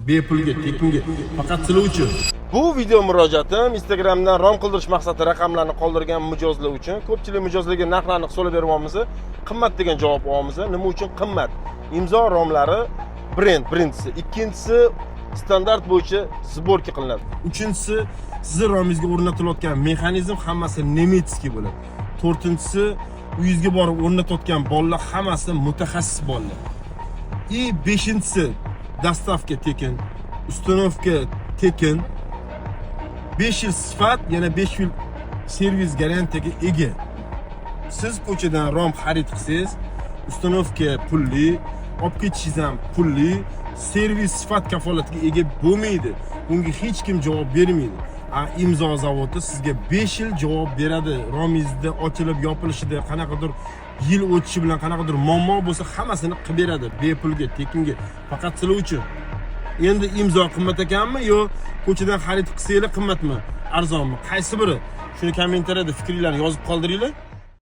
bepulga, tekinga, faqat sizlar uchun. Bu video murojaatim Instagramdan rom qildirish maqsadida raqamlarni qoldirgan mijozlar uchun. Ko'pchilik mijozlarga narxlarni so'rab beryapmiz. Qimmat degan javob olamiz. Nima uchun qimmat? Imzo romlari birinchisi, ikkinchisi standart bo'yicha sborka qilinadi. Uchinchisi, sizning romingizga o'rnatilayotgan mexanizm hammasi nemetskiy bo'ladi. To'rtinchisi, uyingizga borib o'rnatayotgan bolalar hammasi mutaxassis bolalar. И beshinchisi, dostavka tekin, uстановка tekin. 5 yil sifat, yana 5 yil servis garantiyaga ega. Siz ko'chadan rom xarid qilsangiz, uстановка pulli, olib ketishingiz ham pulli, servis sifat kafolatiga ega bo'lmaydi. Bunga hech kim javob bermaydi. Imzo zavodi sizga 5 yil javob beradi. Romingizda ochilib yopilishida qanaqadir yil o'tishi bilan qanaqadir muammo bo'lsa, hammasini qilib beradi. Bepulga, tekinga, faqat sizlar uchun. Endi imzo qimmat ekanmi yo ko'chadan xarid qilsanglar qimmatmi, arzonmi? Qaysi biri? Shuni kommentariyada fikringizni yozib qoldiringlar.